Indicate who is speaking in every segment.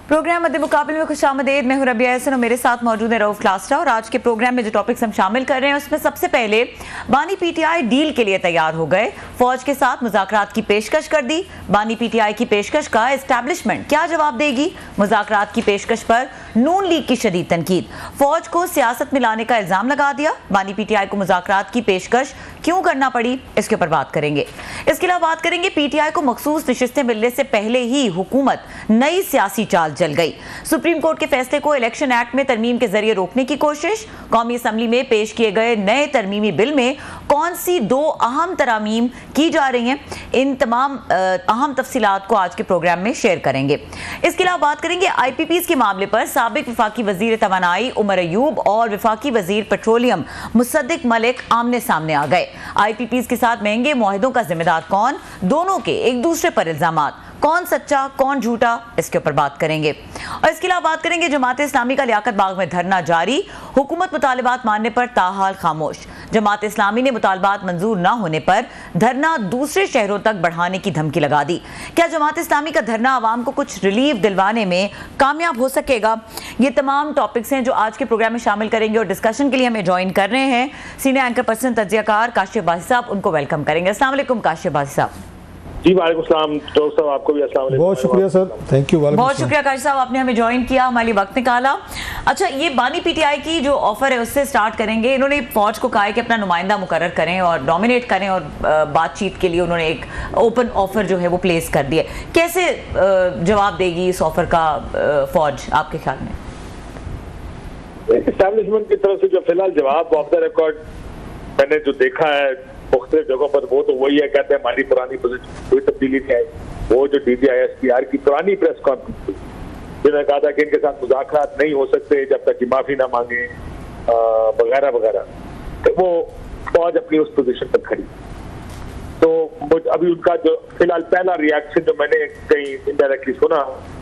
Speaker 1: Programme मध्य मुकाबले में खुशामदीद। मैं हूं रबिया हसन और मेरे साथ मौजूद है रऊफ क्लास्टा। और आज के प्रोग्राम में जो टॉपिक्स हम शामिल कर रहे हैं उसमें सबसे पहले बानी पीटीआई डील के लिए तैयार हो गए, फौज के साथ मुज़ाकरात की पेशकश कर दी। बानी पीटीआई की पेशकश का एस्टैब्लिशमेंट क्या जवाब देगी? मुज़ाकरात की पेशकश पर नून लीग की शदीद तनकीद। फौज को सियासत में लाने का इल्जाम लगा दिया। बानी पीटीआई को मुज़ाकरात की पेशकश क्यों करना पड़ी, इसके ऊपर बात करेंगे। इसके अलावा बात करेंगे पीटीआई को मखसूस नशिस्तें मिलने से पहले ही हुकूमत नई सियासी चाल चल गई। सुप्रीम कोर्ट के फैसले को इलेक्शन एक्ट में तरमीम के जरिए रोकने की कोशिश। कौमी असम्बली में पेश किए गए नए तरमीमी बिल में कौन सी दो अहम तरमीम की जा रही हैं, इन तमाम अहम तफसीलात को आज के प्रोग्राम में शेयर करेंगे। इसके अलावा बात करेंगे आईपीपीज के मामले पर साबिक वफाकी वजीर तवानाई उमर अयूब और वफाकी वजीर पेट्रोलियम मुसद्दिक मलिक आमने सामने आ गए। आईपीपीज के साथ महंगे मुआहिदों का जिम्मेदार कौन, दोनों के एक दूसरे पर इल्जामात, कौन सच्चा कौन झूठा, इसके ऊपर बात करेंगे। और इसके अलावा बात करेंगे जमात इस्लामी का लियाकत बाग में धरना जारी, हुकूमत मुतालिबात मानने पर ताहाल खामोश। जमात इस्लामी ने मुतालबात मंजूर न होने पर धरना दूसरे शहरों तक बढ़ाने की धमकी लगा दी। क्या जमात इस्लामी का धरना आवाम को कुछ रिलीफ दिलवाने में कामयाब हो सकेगा? ये तमाम टॉपिक्स हैं जो आज के प्रोग्राम में शामिल करेंगे। और डिस्कशन के लिए हमें ज्वाइन कर रहे हैं सीनियर एंकर पर्सन तज्जियाकार काशिफ बासी साहब। उनको वेलकम करेंगे। अस्सलाम वालेकुम काशिफ बासी साहब।
Speaker 2: जी वालेकुम सलाम। तो साहब आपको भी अस्सलाम वालेकुम।
Speaker 3: बहुत शुक्रिया सर, थैंक यू।
Speaker 1: बहुत शुक्रिया काशिफ साहब, आपने हमें ज्वाइन किया, हमारे लिए वक्त निकाला। अच्छा, ये बानी पीटीआई की जो ऑफर है उससे स्टार्ट करेंगे। इन्होंने फौज को कहा है कि अपना नुमाइंदा मुकर्रर करें और नॉमिनेट करें और बातचीत के लिए उन्होंने एक ओपन ऑफर जो है वो प्लेस कर दिया। कैसे जवाब देगी इस ऑफर का फौज आपके ख्याल में?
Speaker 2: एस्टैब्लिशमेंट की तरफ से जो फिलहाल जवाब ऑफ द रिकॉर्ड मैंने जो देखा है मुख्तलिफ जगहों पर, वो तो वही है, कहते हैं हमारी पुरानी पोजीशन कोई तब्दीली नहीं आई। वो जो DGISPR की पुरानी प्रेस कॉन्फ्रेंस जिन्होंने कहा था कि इनके साथ मुज़ाकरात नहीं हो सकते जब तक कि माफी ना मांगे वगैरह वगैरह, तो वो फौज अपनी उस पोजीशन पर खड़ी। तो अभी उनका जो फिलहाल पहला रिएक्शन जो मैंने कहीं इनडायरेक्टली सुना,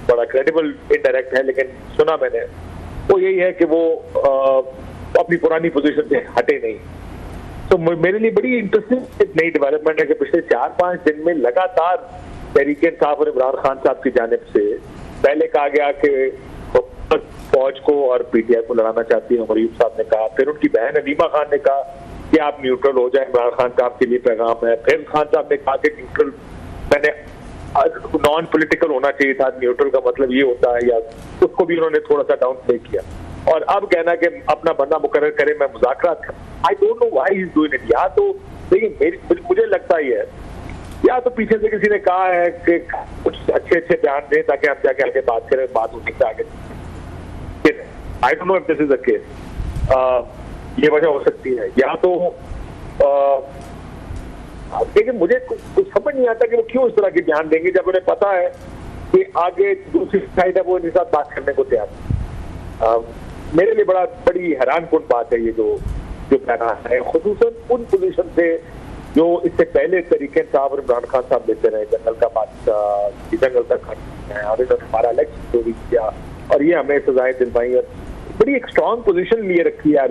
Speaker 2: बड़ा क्रेडिबल इनडायरेक्ट है लेकिन सुना मैंने, वो यही है कि वो अपनी पुरानी पोजीशन से हटे नहीं। तो मेरे लिए बड़ी इंटरेस्टिंग नई डेवलपमेंट है कि पिछले 4-5 दिन में लगातार तहरीक इंसाफ और इमरान खान साहब की जानिब से पहले कहा गया कि फौज को और पीटीआई को लड़ाना चाहती है, उमर अयूब साहब ने कहा, फिर उनकी बहन अलीमा खान ने कहा कि आप न्यूट्रल हो जाए, इमरान खान साहब के लिए पैगाम है। फिर खान साहब ने कहा कि न्यूट्रल, मैंने नॉन पॉलिटिकल होना चाहिए था, न्यूट्रल का मतलब ये होता है, या उसको भी उन्होंने थोड़ा सा डाउन प्ले किया। और अब कहना कि अपना बंदा मुकर्रर करे, मैं मुज़ाकरात करूं। I don't know why he is doing it. या तो देखिए मुझे लगता ही है, या तो पीछे से किसी ने कहा है कि कुछ अच्छे अच्छे बयान दें ताकि हम जाके आगे बात करें, बात हो सकता है आगे। I don't know if this is the case. ये वजह हो सकती है। या तो लेकिन मुझे कुछ समझ नहीं आता कि वो क्यों इस तरह के बयान देंगे जब उन्हें पता है कि आगे दूसरी साइड है वो इनके साथ बात करने को तैयार है। मेरे लिए बड़ी हैरानकुन बात है ये जो बयान है, खुसूसन उन पोजीशन से जो इससे पहले तरीके साहब और इमरान खान साहब लेते रहे, जंगल का बादशाह, जंगल तक और इन्होंने हमारा इलेक्शन चोरी किया और ये हमें सजाएं दिलवाई और बड़ी एक स्ट्रॉन्ग पोजीशन लिए रखी है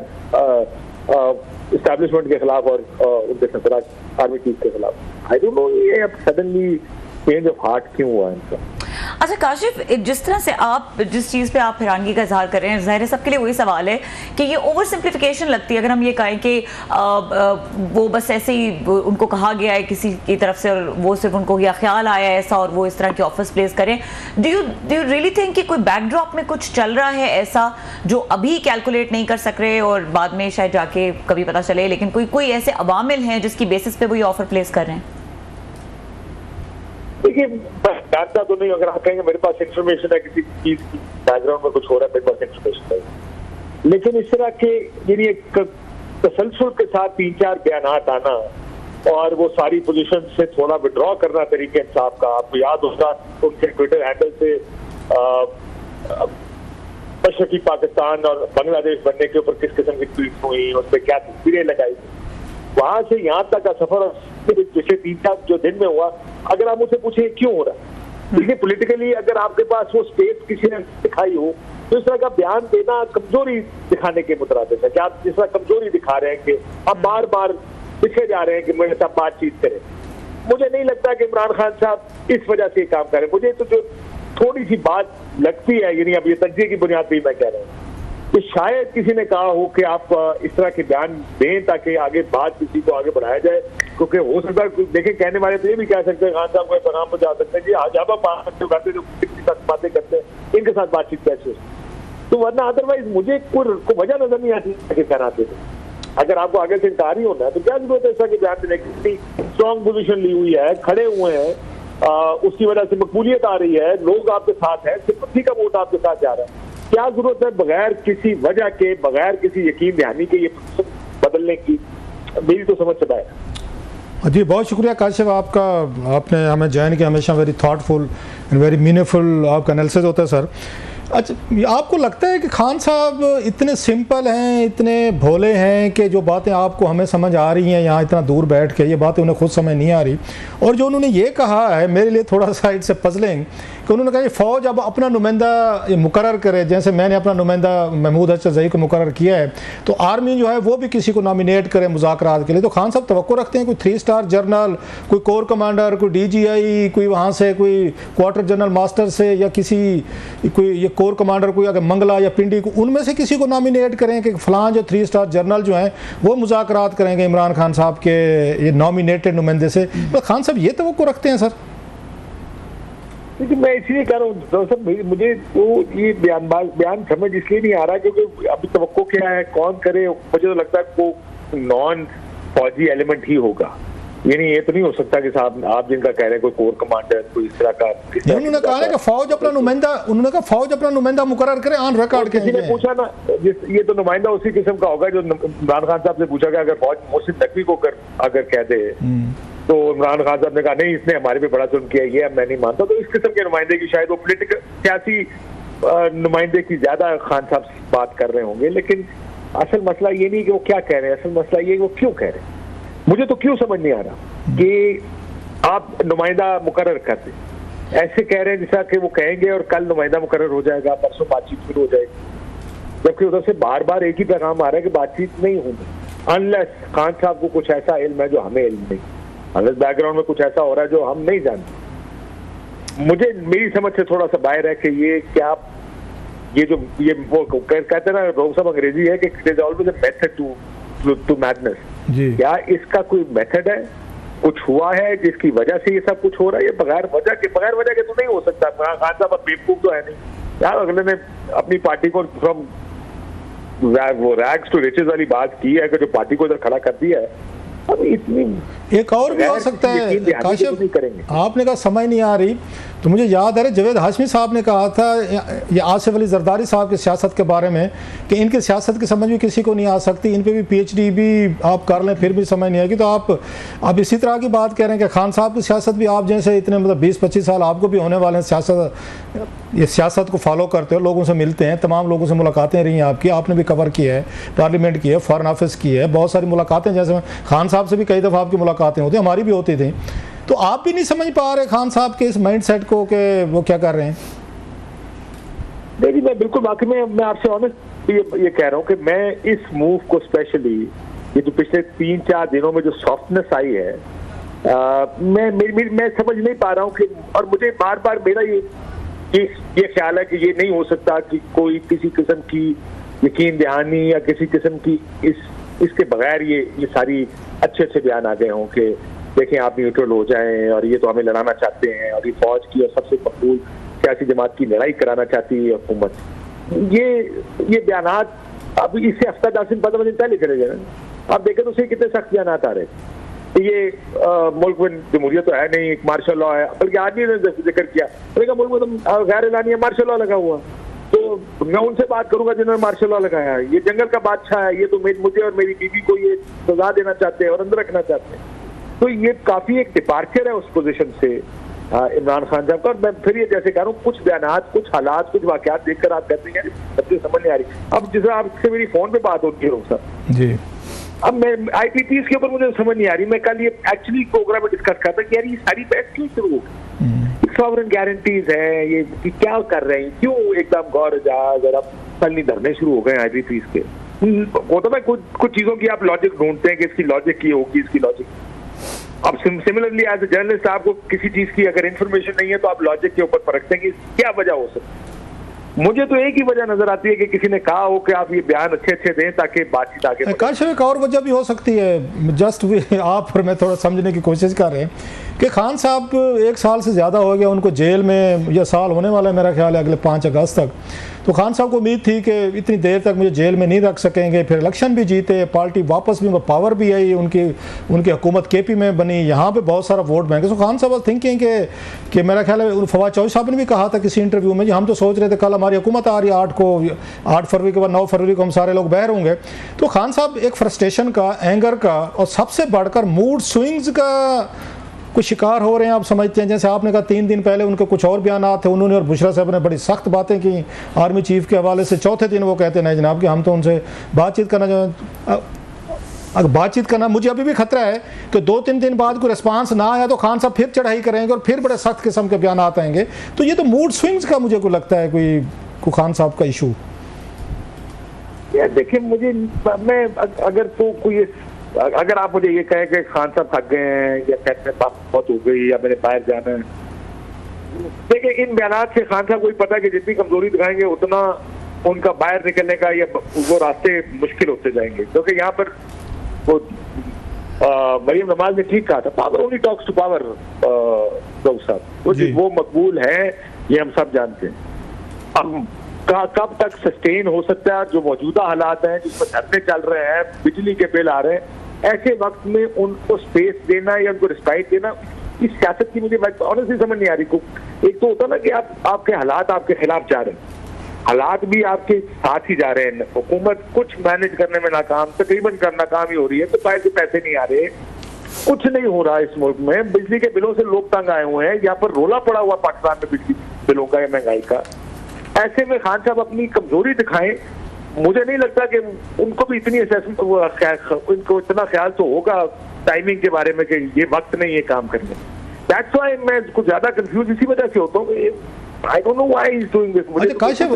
Speaker 2: एस्टैब्लिशमेंट के खिलाफ और उनके सरबराह आर्मी चीफ के खिलाफ। आई डोंट नो ये अब सडनली चेंज ऑफ हार्ट क्यों हुआ इनका।
Speaker 1: अच्छा काशिफ, जिस तरह से आप जिस चीज़ पे आप हैरानगी का इजहार कर रहे हैं, ज़ाहिर है सबके लिए वही सवाल है कि ये ओवर सिंप्लीफिकेशन लगती है अगर हम ये कहें कि वो बस ऐसे ही उनको कहा गया है किसी की तरफ से और वो सिर्फ उनको या ख्याल आया ऐसा और वो इस तरह के ऑफर्स प्लेस करें। डू यू रियली थिंक कि कोई बैकड्रॉप में कुछ चल रहा है ऐसा जो अभी कैलकुलेट नहीं कर सक रहे और बाद में शायद जाके कभी पता चले, लेकिन कोई ऐसे अवामिल हैं जिसकी बेसिस पे वो ये ऑफर प्लेस कर रहे हैं?
Speaker 2: देखिए जानता तो नहीं, अगर आप कहेंगे मेरे पास इंफॉर्मेशन है किसी चीज की बैकग्राउंड में कुछ हो रहा है, मेरे पास इंफॉर्मेशन है, लेकिन इस तरह के यानी तसलसल के साथ 3-4 बयान आना और वो सारी पोजीशन से थोड़ा विड्रॉ करना तरीके इंसाफ का, आपको याद होगा उनके ट्विटर हैंडल से मशरकी पाकिस्तान और बांग्लादेश बनने के ऊपर किस किस्म की ट्वीट हुई, उस पर क्या तस्वीरें लगाई, वहां से यहाँ तक का सफर पिछले 3-4 जो दिन में हुआ, अगर आप मुझसे पूछे क्यों हो रहा है, देखिए पॉलिटिकली अगर आपके पास वो स्पेस किसी ने दिखाई हो तो इस तरह का बयान देना कमजोरी दिखाने के मुतरादिफ है कि आप जिस तरह कमजोरी दिखा रहे हैं कि आप बार बार पीछे जा रहे हैं कि मेरे साथ बातचीत करें। मुझे नहीं लगता कि इमरान खान साहब इस वजह से काम करें। मुझे तो जो थोड़ी सी बात लगती है, यानी अब ये तज्जिए की बुनियाद पर मैं कह रहा हूँ कि शायद किसी ने कहा हो कि आप इस तरह के बयान दें ताकि आगे बात किसी को आगे बढ़ाया जाए, क्योंकि हो सकता है देखें कहने वाले तो ये भी कह सकते हैं खान साहब को पैगाम पहुंचा सकते हैं जी आज आप करते जो बातें करते हैं इनके साथ बातचीत कैसे हो, तो वरना अदरवाइज मुझे कोई वजह नजर नहीं आती कहना थे। अगर आपको आगे से इनकार ही होना है तो क्या जरूरत है ऐसा कि बयान देने की? इतनी स्ट्रॉन्ग पोजीशन ली हुई है, खड़े हुए हैं, उसकी वजह से मकबूलियत आ रही है, लोग आपके साथ हैं, सिंपैथी का वोट आपके साथ जा रहा है, क्या जरूरत है बगैर किसी वजह के, बगैर किसी यकीन दहानी के ये बदलने की? मेरी तो समझ से है।
Speaker 3: जी बहुत शुक्रिया काशिफ आपका, आपने हमें ज्वाइन किया, हमेशा very thoughtful and very meaningful आपका एनालिसिस होता है सर। अच्छा, आपको लगता है कि खान साहब इतने सिंपल हैं, इतने भोले हैं कि जो बातें आपको हमें समझ आ रही हैं यहाँ इतना दूर बैठ के, ये बातें उन्हें खुद समझ नहीं आ रही? और जो उन्होंने ये कहा है मेरे लिए थोड़ा साइड से पजलिंग कि उन्होंने कहा ये फ़ौज अब अपना नुमाइंदा मुकर्रर करे, जैसे मैंने अपना नुमाइंदा महमूद हसन को मुकर्रर किया है तो आर्मी जो है वो भी किसी को नॉमिनेट करे मुज़ाकरात के लिए। तो खान साहब तवक्को रखते हैं कोई 3 स्टार जनरल, कोई कोर कमांडर, कोई DGI, कोई वहाँ से कोई क्वार्टर जनरल मास्टर से, या किसी कोई ये कोर कमांडर कोई अगर मंगला या पिंडी को, उनमें से किसी को नॉमिनेट करें कि फ़लाँ जो 3 स्टार जनरल जो हैं वो मुज़ाकरात करेंगे इमरान खान साहब के ये नॉमिनेटेड नुमाइंदे से? तो खान साहब ये तवक्को रखते हैं सर?
Speaker 2: लेकिन मैं इसलिए कह रहा हूँ दरअसल मुझे तो ये बयान समझ इसलिए नहीं आ रहा क्योंकि अभी तवक्को क्या है, कौन करे? मुझे तो लगता है वो नॉन फौजी एलिमेंट ही होगा, यानी ये तो नहीं हो सकता कि साहब आप जिनका कह रहे हैं कोई कोर कमांडर कोई इस तरह का।
Speaker 3: उन्होंने कहा है कि फौज अपना नुमाइंदा, उन्होंने कहा फौज अपना नुमाइंदा मुकर्रर करे ऑन रिकॉर्ड।
Speaker 2: किसी ने पूछा ना, ये तो नुमाइंदा उसी किस्म का होगा जो इमरान खान साहब से पूछा गया अगर फौज मोहसिन नकवी को अगर कह दे तो इमरान खान साहब ने कहा नहीं इसने हमारे पे बड़ा जुल्म किया, ये मैं नहीं मानता। तो इस किस्म के नुमाइंदे की शायद वो पॉलिटिकल सियासी नुमाइंदे की ज्यादा खान साहब बात कर रहे होंगे, लेकिन असल मसला ये नहीं कि वो क्या कह रहे हैं, असल मसला ये वो क्यों कह रहे हैं। मुझे तो क्यों समझ नहीं आ रहा कि आप नुमाइंदा मुकर्रर कर दें, ऐसे कह रहे हैं जैसा कि वो कहेंगे और कल नुमाइंदा मुकर्रर हो जाएगा, परसों बातचीत शुरू हो जाएगी, जबकि उधर से बार बार एक ही पैगाम आ रहा है कि बातचीत नहीं होगी अनलेस खान साहब को कुछ ऐसा इल्म है जो हमें इल्म नहीं, अनलेस बैकग्राउंड में कुछ ऐसा हो रहा है जो हम नहीं जानते। मुझे मेरी समझ से थोड़ा सा बाहर है कि ये क्या ये वो कहते हैं ना रोग साहब अंग्रेजी है कि it is always a method to madness. क्या इसका कोई मेथड है, कुछ हुआ है जिसकी वजह से ये सब कुछ हो रहा है? ये बगैर वजह के तो नहीं हो सकता। खान साहब बेवकूफ तो है नहीं यार, अगले ने अपनी पार्टी को फ्रॉम वो रैग्स टू रिचेस वाली बात की है कि जो पार्टी को इधर खड़ा कर दिया है। अब इतनी
Speaker 3: एक और भी हो सकता है काशिफ, आपने कहा समय नहीं आ रही, तो मुझे याद है जवेद हाशमी साहब ने कहा था ये आसिफ अली जरदारी साहब की सियासत के बारे में कि इनकी सियासत की समझ भी किसी को नहीं आ सकती, इन पे भी PhD भी आप कर लें फिर भी समझ नहीं आएगी। तो आप इसी तरह की बात कह रहे हैं कि खान साहब की सियासत भी आप जैसे इतने मतलब 20-25 साल आपको भी होने वाले हैं ये सियासत को फॉलो करते हो, लोगों से मिलते हैं, तमाम लोगों से मुलाकातें रही हैं आपकी, आपने भी कवर किया है, पार्लियामेंट की है, फॉरेन ऑफिस की है, बहुत सारी मुलाकातें, जैसे खान साहब से भी कई दफ़ा आपकी मुलाकातें होती, हमारी भी होती थी। तो आप भी नहीं समझ पा रहे खान साहब के इस माइंडसेट को कि वो क्या कर रहे हैं?
Speaker 2: नहीं, मैं बिल्कुल वाकई में मैं आपसे ऑनेस्ट ये कह रहा हूँ कि मैं इस मूव को स्पेशली ये जो पिछले 3-4 दिनों में जो सॉफ्टनेस आई है मैं समझ नहीं पा रहा हूँ कि, और मुझे बार बार मेरा ये ख्याल है कि ये नहीं हो सकता कि कोई किसी किस्म की यकीन दहानी या किसी किस्म की इसके बगैर ये सारी अच्छे बयान आ गए हों कि देखें आप न्यूट्रल हो जाएं और ये तो हमें लड़ाना चाहते हैं और ये फौज की और सबसे मकबूल सियासी जमात की लड़ाई कराना चाहती है हुकूमत। ये बयानात अब इससे हफ्ता 10 दिन 15 दिन पहले करे गए, आप देखें तो उसे कितने सख्त बयानात आ रहे तो ये मुल्क में जमहूरियत तो है नहीं, एक मार्शल लॉ है, बल्कि आज ही ने जिक्र किया मुल्क में तो गैर एलानिया मार्शल लॉ लगा हुआ। तो मैं उनसे बात करूंगा जिन्होंने मार्शल लॉ लगाया है, ये जंगल का बादशाह है, ये तो मुझे और मेरी बीवी को ये सजा देना चाहते हैं और अंदर रखना चाहते हैं। तो ये काफी एक डिपार्चर है उस पोजीशन से इमरान खान साहब का। और मैं फिर ये जैसे कह रहा हूँ कुछ बयानात, कुछ हालात, कुछ वाकयात देखकर आप कहते हैं सबसे समझ नहीं आ रही। अब जिस आपसे मेरी फोन पे बात होती है सर
Speaker 3: जी, अब
Speaker 2: मैं IPPs के ऊपर मुझे समझ नहीं आ रही। मैं कल ये एक्चुअली प्रोग्राम में डिस्कस करता कि यार ये सारी बहस क्यों शुरू हो गई, सॉवरेन गारंटीज है, ये क्या कर रहे हैं, क्यों एकदम गौर एजाज और अब कल धरने शुरू हो गए IPPs के। वो तो मैं कुछ चीजों की आप लॉजिक ढूंढते हैं कि इसकी लॉजिक ये होगी, इसकी लॉजिक अब सिमिलरली एज ए जर्नलिस्ट आपको किसी चीज की अगर इंफॉर्मेशन नहीं है तो आप लॉजिक के ऊपर परखते हैं कि क्या वजह हो सकती है। मुझे तो एक ही वजह नजर आती है कि किसी ने कहा हो कि आप ये बयान अच्छे अच्छे दें ताकि बातचीत आगे।
Speaker 3: काशिफ, एक और वजह भी हो सकती है, जस्ट आप और मैं थोड़ा समझने की कोशिश कर रहे हैं कि खान साहब 1 साल से ज़्यादा हो गया उनको जेल में, यह साल होने वाला है मेरा ख्याल है अगले 5 अगस्त तक। तो खान साहब को उम्मीद थी कि इतनी देर तक मुझे जेल में नहीं रख सकेंगे, फिर इलेक्शन भी जीते, पार्टी वापस भी पावर भी आई, उनकी हुकूमत केपी में बनी, यहाँ पे बहुत सारा वोट बैंक। सो खान साहब थिंकिंग कि मेरा ख्याल है फवाद चौधरी साहब ने भी कहा था किसी इंटरव्यू में, हम तो सोच रहे थे कल हमारी हुकूमत आ रही है 8 फरवरी के बाद 9 फरवरी को हम सारे लोग बाहर होंगे। तो खान साहब एक फ्रस्ट्रेशन का, एंगर का और सबसे बढ़कर मूड स्विंग्स का कुछ शिकार हो रहे हैं। आप समझते हैं, जैसे आपने कहा 3 दिन पहले उनके कुछ और बयान थे, उन्होंने और बुशरा साहब ने बड़ी सख्त बातें की आर्मी चीफ के हवाले से। चौथे दिन वो कहते नहीं जनाब कि हम तो उनसे बातचीत करना चाहते। अगर बातचीत करना, मुझे अभी भी खतरा है कि 2-3 दिन बाद कोई रिस्पांस ना आया तो खान साहब फिर चढ़ाई करेंगे और फिर बड़े सख्त किस्म के बयान आएंगे। तो ये तो मूड स्विंग्स का मुझे को लगता है कोई खान साहब का इशू।
Speaker 2: देखिए मैं अगर आप मुझे ये कहें कि खान साहब थक गए हैं या कहते हैं बहुत हो गई या मैंने बाहर जाना है, देखिए इन बयान से खान साहब को भी पता है कि जितनी कमजोरी दिखाएंगे उतना उनका बाहर निकलने का या वो रास्ते मुश्किल होते जाएंगे। क्योंकि यहाँ पर वो मरियम नवाज ने ठीक कहा था, power only talks to power साहब, वो मकबूल है, ये हम सब जानते हैं। अब कब तक सस्टेन हो सकता है जो मौजूदा हालात हैं जिसमें धरने चल रहे हैं, बिजली के बिल आ रहे हैं, ऐसे वक्त में उनको स्पेस देना या उनको रिस्पाइट देना, इस सियासत की मुझे ऑनेस्टली समझ नहीं आ रही। एक तो होता ना कि आपके हालात आपके खिलाफ जा रहे हैं, हालात भी आपके साथ ही जा रहे हैं, हुकूमत कुछ मैनेज करने में नाकाम, तकरीबन नाकाम ही हो रही है, तो बाहर से पैसे नहीं आ रहे, कुछ नहीं हो रहा इस मुल्क में, बिजली के बिलों से लोग तंग आए हुए हैं, यहाँ पर रोला पड़ा हुआ पाकिस्तान में बिजली बिलों का या महंगाई का। ऐसे में खान साहब अपनी कमजोरी दिखाएं, मुझे नहीं लगता कि उनको भी इतनी असेसमेंट, उनको इतना ख्याल तो होगा टाइमिंग के बारे में कि ये वक्त नहीं है काम करने। दैट्स व्हाई मैं कुछ ज्यादा कंफ्यूज इसी वजह से होता हूँ। I don't know why he's doing this.
Speaker 3: Kashif,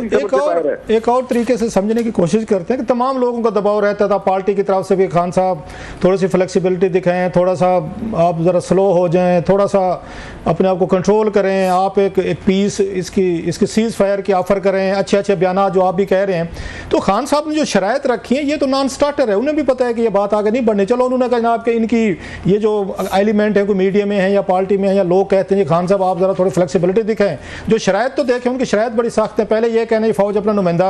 Speaker 3: एक और तरीके से समझने की कोशिश करते हैं कि तमाम लोगों का दबाव रहता था पार्टी की तरफ से भी, खान साहब थोड़ी सी फ्लेक्सिबिलिटी दिखाएं, थोड़ा सा आप ज़रा स्लो हो जाएं, थोड़ा सा अपने आप को कंट्रोल करें, आप एक पीस इसकी सीज फायर की ऑफर करें, अच्छे बयान जो आप भी कह रहे हैं। तो खान साहब ने जो शराइत रखी है ये तो नॉन स्टार्टर है, उन्हें भी पता है कि ये बात आगे नहीं बढ़नी। चलो उन्होंने कहा जनाब कि इनकी ये जो एलिमेंट है कोई मीडिया में है या पार्टी में है या लोग कहते हैं खान साहब आप ज़रा थोड़ी फ्लेक्सिबिलिटी दिखाएं। जो शराइत तो देखें, उनकी शराइत बड़ी सख्त है। पहले ये कहना फौज अपना नुमाइंदा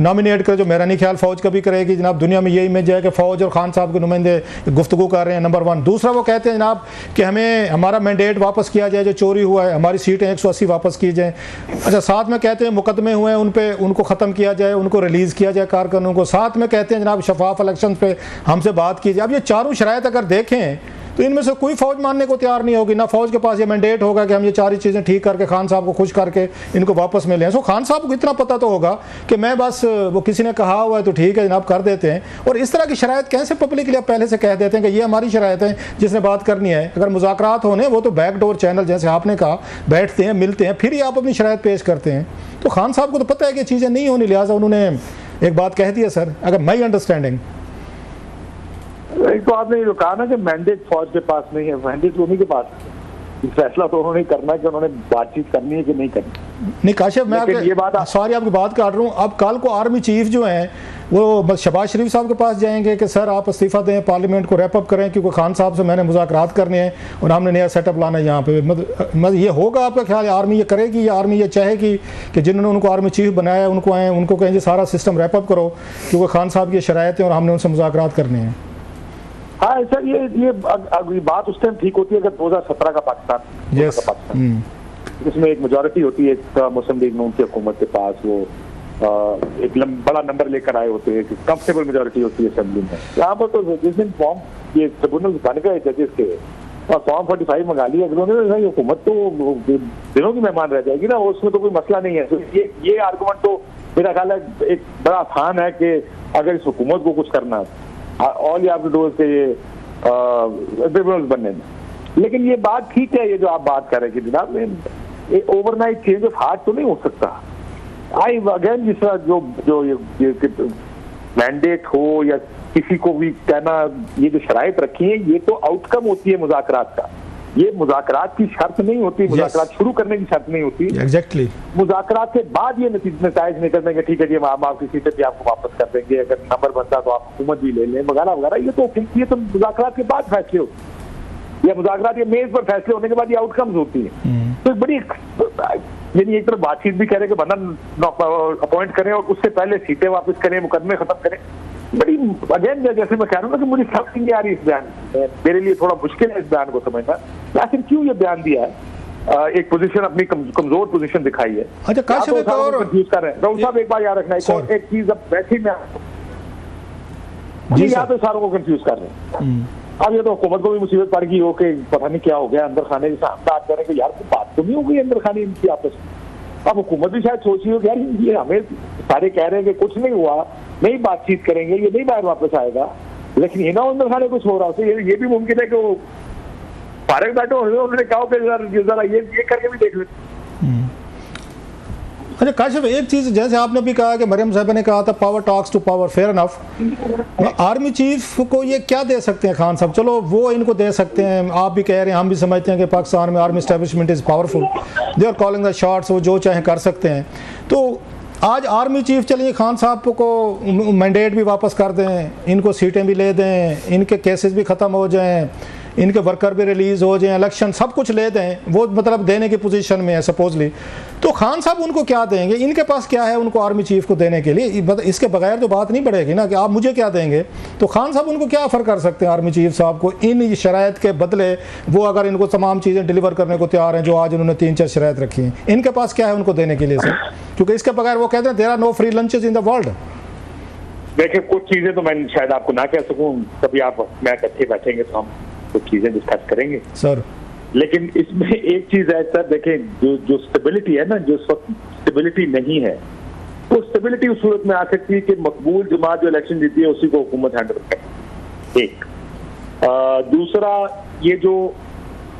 Speaker 3: नॉमिनेट करे, जो मेरा नहीं ख्याल फौज कभी करेगी जनाब, दुनिया में ये इमेज है कि फौज और खान साहब के नुमाइंदे गुफ्तगू कर रहे हैं, नंबर 1। दूसरा वो कहते हैं जनाब कि हमें हमारा मैंडेट वापस किया जाए, जो चोरी हुआ है, हमारी सीटें 180 वापस की जाए। अच्छा, साथ में कहते हैं मुकदमे हुए हैं उन पे, उनको ख़त्म किया जाए, उनको रिलीज़ किया जाए कारकुनों को। साथ में कहते हैं जनाब शफाफ इलेक्शन पे हमसे बात की जाए। अब ये चारों शराइत अगर देखें तो इनमें से कोई फौज मानने को तैयार नहीं होगी, ना फौज के पास ये मैंडेट होगा कि हम ये 4 चीज़ें ठीक करके खान साहब को खुश करके इनको वापस मिले। सो खान साहब को इतना पता तो होगा कि मैं बस वो किसी ने कहा हुआ है तो ठीक है जनाब कर देते हैं। और इस तरह की शराइत कैसे पब्लिकली आप पहले से कह देते हैं कि ये हमारी शराइत है, जिसने बात करनी है। अगर मुज़ाकरात होने वो तो बैकडोर चैनल जैसे आपने कहा बैठते हैं, मिलते हैं, फिर ही आप अपनी शराइत पेश करते हैं। तो खान साहब को तो पता है कि चीज़ें नहीं होनी, लिहाजा उन्होंने एक बात कह दी है सर, अगर माई अंडरस्टैंडिंग।
Speaker 2: एक तो आपने ये कहा ना कि मैंडेट फौज के पास नहीं है, मैंडेट उन्हीं के पास है। फैसला तो उन्होंने करना है कि उन्होंने बातचीत करनी है कि नहीं करनी।
Speaker 3: नहीं काशिफ, मैं ये बात सॉरी आपकी बात काट रहा हूँ। अब कल को आर्मी चीफ जो हैं वो बस शहबाज शरीफ साहब के पास जाएंगे कि सर आप इस्तीफ़ा दें, पार्लियामेंट को रैप अप करें क्योंकि खान साहब से मैंने मुज़ाकरात करने हैं और हमने नया सेटअप लाना है यहाँ पे। मतलब ये होगा आपका ख्याल, आर्मी ये करेगी या आर्मी ये चाहेगी कि जिन्होंने उनको आर्मी चीफ बनाया उनको आए उनको कहें सारा सिस्टम रैप अप करो क्योंकि खान साहब की शराइत है और हमने उनसे मुज़ाकरात करने हैं?
Speaker 2: हाँ सर, ये बात उस टाइम ठीक होती है अगर 2017 का पाकिस्तान इसमें एक मेजॉरिटी होती है, एक मुस्लिम लीग नून की हुकूमत के पास वो एक बड़ा नंबर लेकर आए होते हैं, कंफर्टेबल मेजॉरिटी होती है असेंबली में। यहाँ पर तो जिस दिन फॉर्म ये ट्रिब्यूनल बन गए जजेस के और फॉर्म 45 मंगा लिया उन्होंने, हुकूमत तो दिनों की मेहमान रह जाएगी ना, उसमें तो कोई मसला नहीं है। तो ये आर्गूमेंट तो मेरा ख्याल है एक बड़ा आसान है कि अगर इस हुकूमत को कुछ करना है ऑल या ट्रिब्यूनल बनने में। लेकिन ये बात ठीक है, ये जो आप बात कर रहे हैं कि जनाब ओवरनाइट चेंज ऑफ हार्ट तो नहीं हो सकता। आई अगेन जिस तरह जो ये मैंडेट हो या किसी को भी कहना, ये जो शराइत रखी है ये तो आउटकम होती है मुज़ाकरात का, ये मुज़ाकरात की शर्त नहीं होती, मुज़ाकरात शुरू करने की शर्त नहीं होती।
Speaker 3: एग्जैक्टली
Speaker 2: मुज़ाकरात के बाद ये नतीजे निकल देंगे, ठीक है जी हम आपकी सीटें भी आपको वापस कर देंगे, अगर नंबर बनता तो आप हुकूमत भी ले लें वगैरह वगैरह। ये तो मुज़ाकरात के बाद फैसले होते हैं, या मुज़ाकरात के मेज पर फैसले होने के बाद ये आउटकम्स होती है। तो बड़ी यानी एक तरफ बातचीत भी करें कि बंदा अपॉइंट करें और उससे पहले सीटें वापस करें, मुकदमे खत्म करें। बड़ी अगेन जैसे मैं कह रहा हूँ ना कि मुझे समझ नहीं आ रही इस बयान, मेरे लिए थोड़ा मुश्किल है इस बयान को समझना, आखिर क्यों ये बयान दिया है। एक पोजीशन अपनी कमजोर पोजीशन दिखाई है।
Speaker 3: अच्छा काशिफ
Speaker 2: कंफ्यूज कर रहे हैं राहुल साहब, एक बार याद रखना एक चीज, अब वैसे ही मैं या तो सारों को कंफ्यूज कर रहे हैं। अब ये तो हुकूमत को भी मुसीबत पड़ गई हो कि पता नहीं क्या हो गया अंदर खाने के साथ बात करें कि यार कोई बात तो नहीं हो गई अंदर खाने इनकी आपस में। अब हुकूमत भी शायद सोची हो कि यार ये हमें सारे कह रहे हैं कि कुछ नहीं हुआ, नहीं बातचीत करेंगे, ये नहीं बाहर वापस आएगा, लेकिन ये ना अंदर खाने कुछ हो रहा हो। ये भी मुमकिन है कि वो फारग बैठे उन्होंने कहा कि जरा ये करके भी देख लेते।
Speaker 3: अच्छा काशिफ, एक चीज़ जैसे आपने भी कहा कि मरियम साहब ने कहा था power talks to power, fair enough. Army chief को ये क्या दे सकते हैं खान साहब? चलो वो इनको दे सकते हैं, आप भी कह रहे हैं, हम भी समझते हैं कि पाकिस्तान में army establishment is powerful, they are calling the shots, वो जो चाहे कर सकते हैं। तो आज आर्मी चीफ चलिए खान साहब को मैंडेट भी वापस कर दें, इनको सीटें भी ले दें, इनके केसेस भी ख़त्म हो जाएं, इनके वर्कर भी रिलीज हो जाएं, इलेक्शन सब कुछ ले दें, वो मतलब देने की पोजीशन में है सपोजली, तो खान साहब उनको क्या देंगे? इनके पास क्या है उनको आर्मी चीफ को देने के लिए? इसके बगैर तो बात नहीं बढ़ेगी ना कि आप मुझे क्या देंगे। तो खान साहब उनको क्या ऑफर कर सकते हैं आर्मी चीफ साहब को इन शराइत के बदले? वो अगर इनको तमाम चीज़ें डिलीवर करने को तैयार हैं जो आज उन्होंने 3-4 शराइत रखी हैं, इनके पास क्या है उनको देने के लिए सर? क्योंकि इसके बगैर वो कहते हैं there are no free lunches in the world.
Speaker 2: देखिए कुछ चीजें तो मैं शायद आपको ना कह सकूं, कभी आप मैं इकट्ठे बैठेंगे तो हम कुछ चीजें डिस्कस करेंगे
Speaker 3: सर,
Speaker 2: लेकिन इसमें एक चीज है सर, देखें जो स्टेबिलिटी है ना, जो स्टेबिलिटी नहीं है, वो स्टेबिलिटी उस सूरत में आ सकती है कि मकबूल जमात जो इलेक्शन जीती है उसी को हुकूमत हैंडल करे। एक दूसरा, ये जो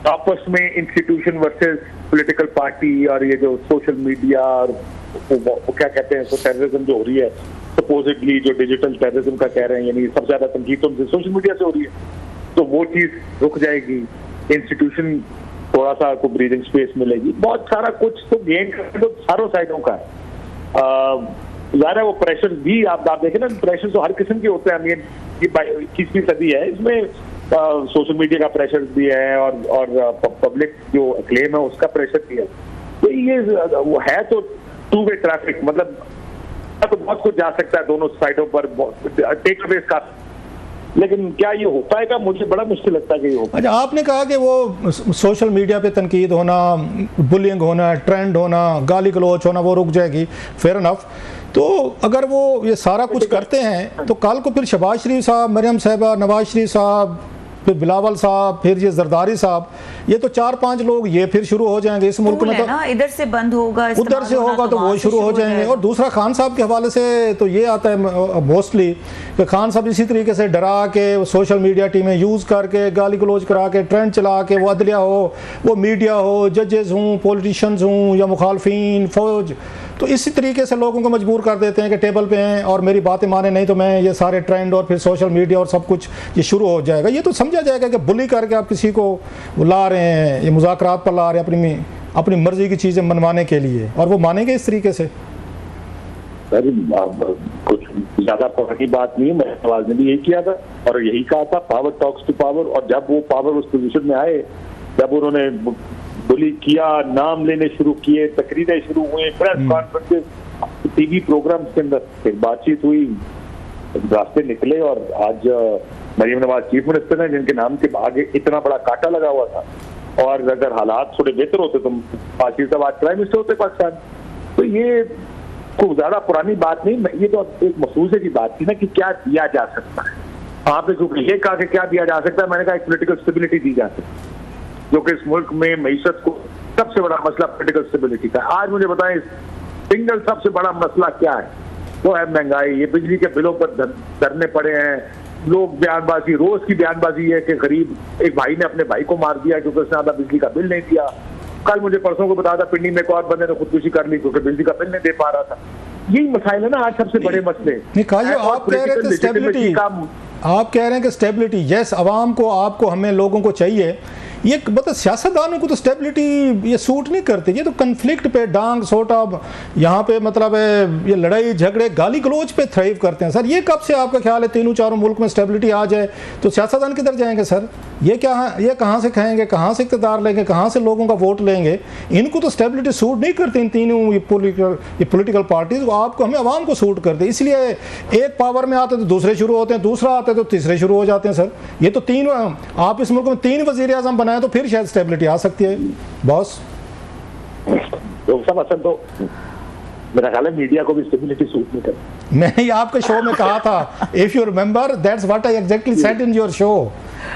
Speaker 2: आपस में इंस्टीट्यूशन वर्सेस पॉलिटिकल पार्टी और ये जो सोशल मीडिया और वो क्या कहते हैं टेररिज्म जो हो रही है सपोजिटली, जो डिजिटल टेररिज्म का कह रहे हैं, यानी सबसे ज्यादा तनकीद तो सोशल मीडिया से हो रही है, तो वो चीज रुक जाएगी, इंस्टीट्यूशन थोड़ा सा को ब्रीदिंग स्पेस मिलेगी, बहुत सारा कुछ तो गेन तो चारों साइडों का है। ज़ाहिर है वो प्रेशर भी आप देखें ना, प्रेशर तो हर किस्म के होते हैं। ये 21वीं सदी है, इसमें सोशल मीडिया का प्रेशर भी है और पब्लिक जो क्लेम है उसका प्रेशर भी है। तो ये वो है तो टू वे ट्रैफिक, मतलब तो बहुत कुछ जा सकता है दोनों साइडों पर, टेक अवे का, लेकिन क्या ये हो पाएगा? मुझे बड़ा मुश्किल लगता है कि ये हो पाएगा।
Speaker 3: अच्छा आपने कहा कि वो सोशल मीडिया पे तनकीद होना, बुलिंग होना, ट्रेंड होना, गाली गलौच होना, वो रुक जाएगी, फेयर इनफ। तो अगर वो ये सारा कुछ करते हैं तो कल को फिर शहबाज शरीफ साहब, मरियम साहबा, नवाज शरीफ साहब, फिर बिलावल साहब, फिर ये जरदारी साहब, ये तो 4-5 लोग ये फिर शुरू हो जाएंगे इस मुल्क में। तो
Speaker 1: इधर से बंद होगा,
Speaker 3: उधर से होगा तो वो शुरू हो जाएंगे। और दूसरा खान साहब के हवाले से तो ये आता है मोस्टली कि खान साहब इसी तरीके से डरा के सोशल मीडिया टीमें यूज़ करके, गाली गलौज करा के, ट्रेंड चला के, वो अदलिया हो, वो मीडिया हो, जजेस हों, पॉलिटिशियंस हों या मुखालफिन, फौज, तो इसी तरीके से लोगों को मजबूर कर देते हैं कि टेबल पे हैं और मेरी बातें माने नहीं तो मैं ये सारे ट्रेंड और फिर सोशल मीडिया और सब कुछ ये शुरू हो जाएगा। ये तो समझा जाएगा कि बुली करके आप किसी को ला रहे हैं, ये मुज़ाकरात पर ला रहे हैं अपनी मर्जी की चीज़ें मनवाने के लिए, और वो मानेंगे इस तरीके से।
Speaker 2: कुछ ज्यादा पुरानी बात नहीं है, मैं नवाज ने भी यही किया था और यही कहा था, पावर टॉक्स टू पावर। और जब वो पावर उस पोजीशन में आए, जब उन्होंने बुली किया, नाम लेने शुरू किए, तकरीरें शुरू हुई, प्रेस कॉन्फ्रेंसेस, टीवी प्रोग्राम्स के अंदर फिर बातचीत हुई, रास्ते निकले और आज मरियम नवाज चीफ मिनिस्टर हैं जिनके नाम के आगे इतना बड़ा कांटा लगा हुआ था। और अगर हालात थोड़े बेहतर होते तो पाकिस्तान साहब आज प्राइम मिनिस्टर होते पाकिस्तान। तो ये कोई ज्यादा पुरानी बात नहीं, ये तो एक महसूस की बात थी ना कि क्या दिया जा सकता है। आपने चूंकि ये कहा कि क्या दिया जा सकता है, मैंने कहा एक पोलिटिकल स्टेबिलिटी दी जा सकती है, जो कि इस मुल्क में मईशत को सबसे बड़ा मसला पोलिटिकल स्टेबिलिटी का। आज मुझे बताएं सिंगल सबसे बड़ा मसला क्या है? वो है महंगाई। ये बिजली के बिलों पर धरने पड़े हैं लोग, बयानबाजी, रोज की बयानबाजी है कि गरीब एक भाई ने अपने भाई को मार दिया क्योंकि उसने आधा बिजली का बिल नहीं दिया। कल मुझे परसों को बताया था पिंडी में एक और बंदे ने खुदकुशी कर ली क्योंकि बिजली का बिल नहीं दे पा रहा था। यही मसाइल है ना आज सबसे बड़े मसले।
Speaker 3: नहीं काजी, आप कह रहे थे स्टेबिलिटी, आप कह रहे हैं कि स्टेबिलिटी, यस आवाम को, आपको, हमें लोगों को चाहिए। ये मतलब सियासतदानों को तो स्टेबिलिटी ये सूट नहीं करती, ये तो कन्फ्लिक्ट पे, डांग सोटा यहाँ पे, मतलब ये लड़ाई झगड़े गाली गलोच पे थ्राइव करते हैं सर। ये कब से आपका ख्याल है तीनों चारों मुल्क में स्टेबिलिटी आ जाए तो सियासतदान किधर जाएंगे सर? ये क्या, ये कहाँ से खाएंगे, कहाँ से इक़्तिदार लेंगे, कहाँ से लोगों का वोट लेंगे? इनको तो स्टेबिलिटी सूट नहीं करती, इन तीनों ये पोलिटिकल पार्टीज। आपको, हमें आवाम को सूट करते, इसलिए एक पावर में आते तो दूसरे शुरू होते हैं, दूसरा आते तो तीसरे शुरू हो जाते हैं सर। ये तो तीन, आप इस मुल्क में 3 वज़ीर आज़म बनाए तो फिर शायद स्टेबिलिटी आ सकती है बॉस।
Speaker 2: तो मेरा ख्याल है मीडिया को भी स्टेबिलिटी सूट नहीं करती।
Speaker 3: मैंने आपके शो में कहा था, if you remember, that's what I exactly said in your show.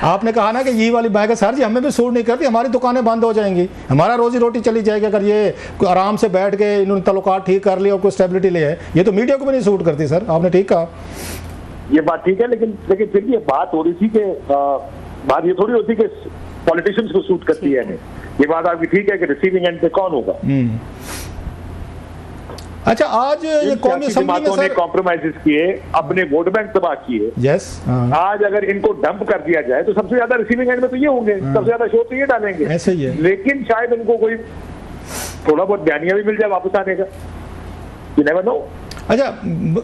Speaker 3: आपने कहा ना कि ये वाली बात है सर जी, हमें भी सूट नहीं करती, हमारी दुकानें बंद हो जाएंगी, हमारा रोजी रोटी चली जाएगी अगर ये आराम से बैठ के इन्होंने तल्लुकात ठीक कर लिया और कोई स्टेबिलिटी ले है। ये तो मीडिया को भी नहीं सूट करती सर, आपने ठीक कहा।
Speaker 2: ये बात ठीक है, लेकिन फिर भी ये बात हो रही थी कि बात ये थोड़ी होती कि पॉलिटिशियंस को सूट करती है। ये बात आपकी ठीक है कि रिसीविंग एंड पे कौन होगा।
Speaker 3: अच्छा, आज ये कौमी असेंबली में
Speaker 2: कॉम्प्रोमाइजेस किए, अपने वोट बैंक तबाह किए।
Speaker 3: यस,
Speaker 2: आज अगर इनको डंप कर दिया जाए तो सबसे ज्यादा रिसीविंग एंड में तो ये होंगे, सबसे ज्यादा शो तो ये डालेंगे।
Speaker 3: ऐसे ही है।
Speaker 2: लेकिन शायद उनको कोई थोड़ा बहुत बयानिया भी मिल जाए वापस आने का, यू नेवर नो।
Speaker 3: अच्छा,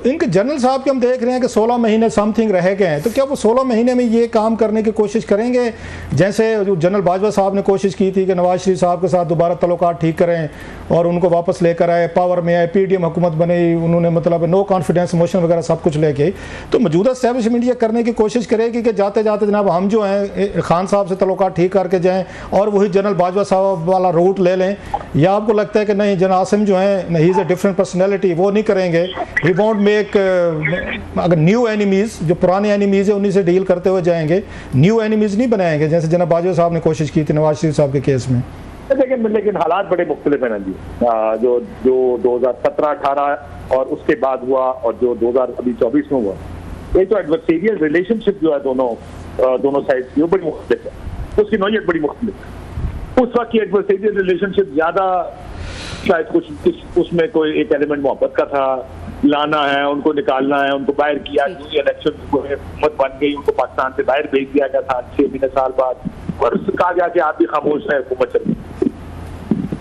Speaker 3: इनके जनरल साहब के हम देख रहे हैं कि 16 महीने समथिंग रह गए हैं, तो क्या वो 16 महीने में ये काम करने की कोशिश करेंगे जैसे जो जनरल बाजवा साहब ने कोशिश की थी कि नवाज शरीफ साहब के साथ दोबारा तल्लुकात ठीक करें और उनको वापस लेकर आए, पावर में आए, PDM हुकूमत बनी, उन्होंने मतलब नो कॉन्फिडेंस मोशन वगैरह सब कुछ लेके, तो मौजूदा एस्टैब्लिशमेंट ये करने की कोशिश करेगी कि जाते जाते जनाब हम जो हैं खान साहब से तल्लुकात ठीक करके जाएँ और वही जनरल बाजवा साहब वाला रूट ले लें? या आपको लगता है कि नहीं, जनरल आसिम जो हैं, he is a different personality, वो नहीं करेंगे, ही वॉन्ट मेक, अगर न्यू एनिमीज, जो पुराने एनिमीज है उन्हीं से डील करते हुए जाएंगे, न्यू एनिमीज नहीं बनाएंगे जैसे जनाब बाजवा साहब ने कोशिश की थी नवाज शरीफ साहब के केस में?
Speaker 2: लेकिन हालात बड़े मुख्तलिफ है ना जी। जो 2017-18 और उसके बाद हुआ और जो 2024 में हुआ, ये तो एडवर्सेरियल रिलेशनशिप जो है दोनों साइड की, वो बड़ी मुख्तलिफ है, उसकी नौयत बड़ी मुख्तलिफ है। उस वक्त की एडवर्सेरियल रिलेशनशिप ज्यादा शायद कुछ उसमें कोई एक एलिमेंट मोहब्बत का था, लाना है, उनको निकालना है, उनको बाहर किया, इलेक्शन हुकूमत बन गई, उनको पाकिस्तान से बाहर भेज दिया गया था 6 महीने साल बाद, और कहा गया कि आप भी खामोश हैं, हुकूमत चल रही।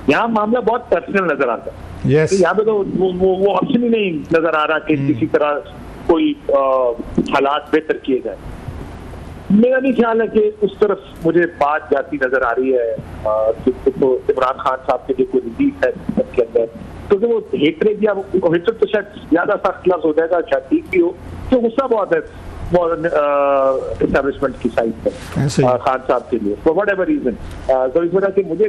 Speaker 2: यहाँ मामला बहुत पर्सनल नजर आता है।
Speaker 3: yes.
Speaker 2: तो यहाँ पे तो वो ऑप्शन ही नहीं नजर आ रहा कि किसी तरह कोई हालात बेहतर किए जाए। मेरा नहीं ख्याल है कि उस तरफ मुझे बात जाती नजर आ रही है। तो इमरान खान साहब के लिए कोई रिलीफ है के अंदर, क्योंकि वो हेटरेट या हेटरेट तो शायद ज्यादा सख्त लफ्ज हो जाएगा, शायद ठीक भी हो, तो गुस्सा बहुत है एस्टैब्लिशमेंट की साइड पर खान साहब के लिए, फॉर व्हाटएवर रीजन। तो इस वजह से मुझे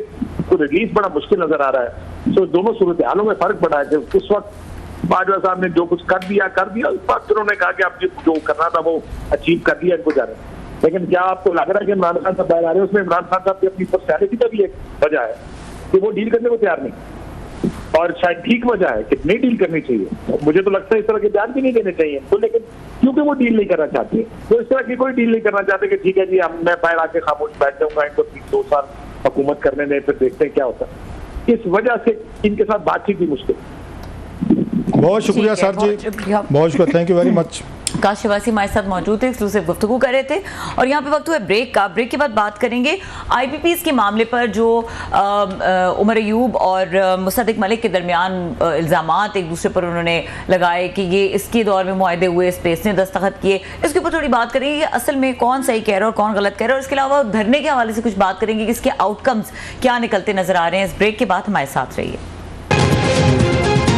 Speaker 2: तो रिलीज बड़ा मुश्किल नजर आ रहा है। तो दोनों सूरत हालों में फर्क पड़ा है कि उस वक्त बाजवा साहब ने जो कुछ कर दिया, उस वक्त उन्होंने कहा कि आप जो करना था वो अचीव कर दिया, इनको जाने। लेकिन क्या आपको लग रहा है कि इमरान खान साहब बाहर आ रहे हैं, उसमें इमरान खान साहब की अपनी पर्सनैलिटी का भी एक वजह है कि वो डील करने को तैयार नहीं, और शायद ठीक वजह है कि नहीं डील करनी चाहिए। मुझे तो लगता है इस तरह के बयान भी नहीं देने चाहिए तो, लेकिन क्योंकि वो डील नहीं करना चाहते, तो इस तरह की कोई डील नहीं करना चाहते कि ठीक है जी मैं बाहर आके खामोश बैठ जाऊंगा, इनको 2 साल हुकूमत करने दें, फिर देखते हैं क्या होता है। इस वजह से इनके साथ बातचीत भी मुश्किल।
Speaker 3: बहुत शुक्रिया सर जी, बहुत शुक्रिया, थैंक यू वेरी मच।
Speaker 1: काश वासी हमारे साथ मौजूद थे, एक्सक्लूसिव गुफ्तगू कर रहे थे, और यहाँ पे वक्त हुआ ब्रेक का। ब्रेक के बाद बात करेंगे IPPs के मामले पर, जो उमर अयूब और मुसद्दिक मलिक के दरमियान इल्ज़ामात एक दूसरे पर उन्होंने लगाए कि ये इसके दौर में मुआहदे हुए, इस पे इसने दस्तखत किए, इसके ऊपर थोड़ी बात करेंगे असल में कौन सही कह रहा है और कौन गलत कह रहा है, और इसके अलावा धरने के हवाले से कुछ बात करेंगे कि इसके आउटकम्स क्या निकलते नजर आ रहे हैं। इस ब्रेक के बाद हमारे साथ रहिए।